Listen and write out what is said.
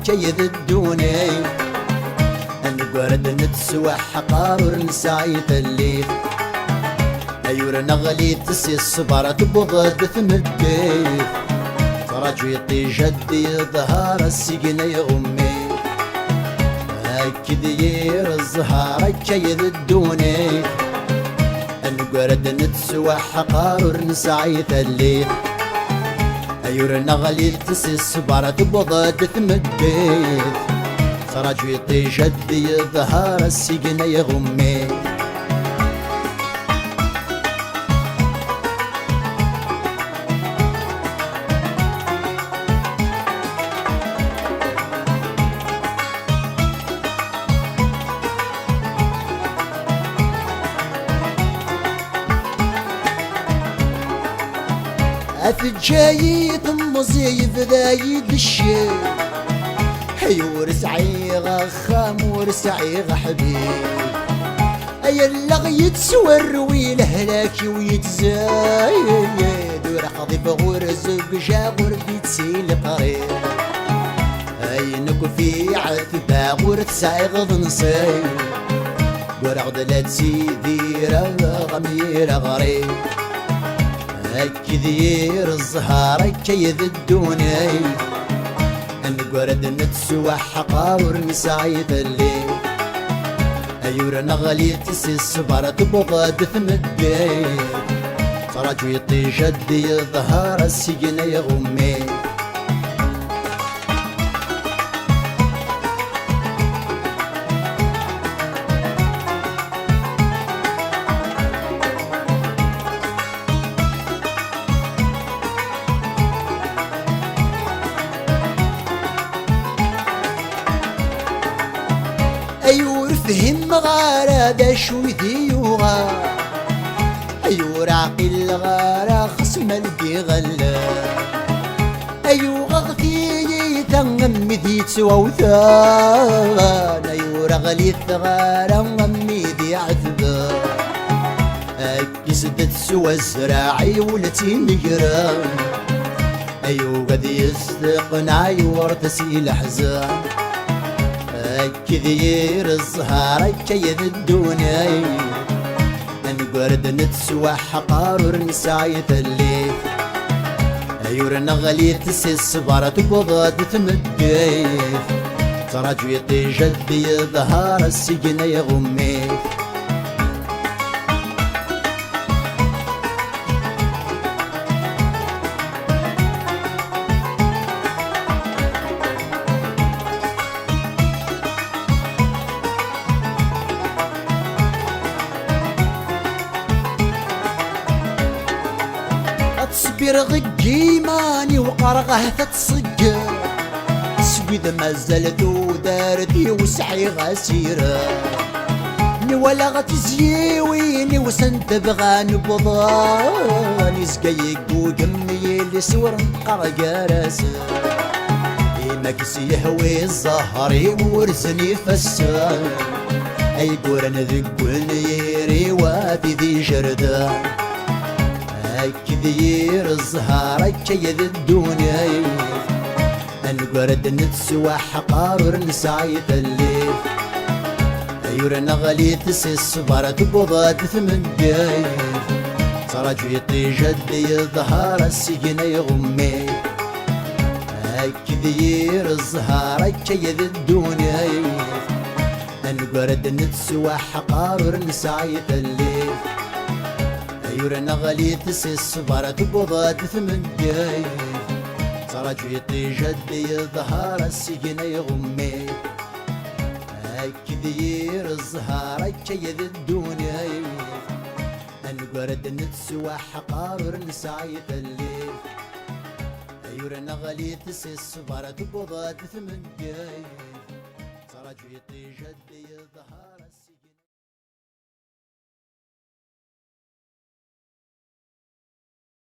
كيد الدوني نقرد نتسوى حقار نسعيت الليل أيور نغلي تسي الصبر تبغض ثمدي رجيتي جدي ظهر السجن يغمي أكد يير الزهار كيد الدوني نقرد نتسوى حقار نسعيت الليل أيور نغلي تسي الصبر تبغض ثمدي رجيتي جدي ظهر السجن يغمي أفجاي طمزي بذاي دشي هيور سعيغ خام ورسعيغ حبيب أي اللغ يتسور ويلهلاكي ويتزايد ورحضي بغرز بجاغور بيتسيل قريب أي نكو في عتبا غور سعيغ ضنصيب ورغد لا تسيدي غمير غريب أكد يير الزهار كيد الدوني نقرد نتسوى حقار نسعيد الليل أيور نغلي تسي الصبر تبغض ثمدي رجيتي جدي ظهر السجن يغمي أيور فهم غارة دا شوي ديوغا أيور عقل غارة خصم البي غلا أيور غثي تنغم ذي تسووثان أيور غلي ثغارة غمي ذي عذبا أكسدت سوى الزراعي ولتي مجران أيور غذي يصدقنا أيور تسيل حزان أكد يير الزهار كيد الدوني نقرد نتسوى حقار نسعيت الليل أيور نغلي تسي الصبر تبغض ثمدي رجيتي جدي ظهر السجن يغمي تصبر غجيماني وقرغه تتصق سويد ما زالت ودارتي وسعي غسيرة نولا غتزيويني وسنت بغى نبضاني سقيق ودمي لسور قرقارس ماكس يهوي الزهر يورزني فسان اي قرن ذقون يري وافي ذي جردان أكد يير الزهار كيد الدنيا نقرد نتسوى حقار نسعيد الليل أيور نغلي تسي الصبر تبغض ثمدي رجيتي جدي ظهر السجن يغمي أكد يير الزهار كيد الدنيا نقرد نتسوى حقار نسعيد الليل أيور نغلي تسي الصبر تبغض ثمدي رجيتي جدي ظهر السجن يغمي أكد يير الزهار كيد الدنيا نقرد نتسوى حقار نسعيد الليل أيور نغلي تسي الصبر تبغض ثمدي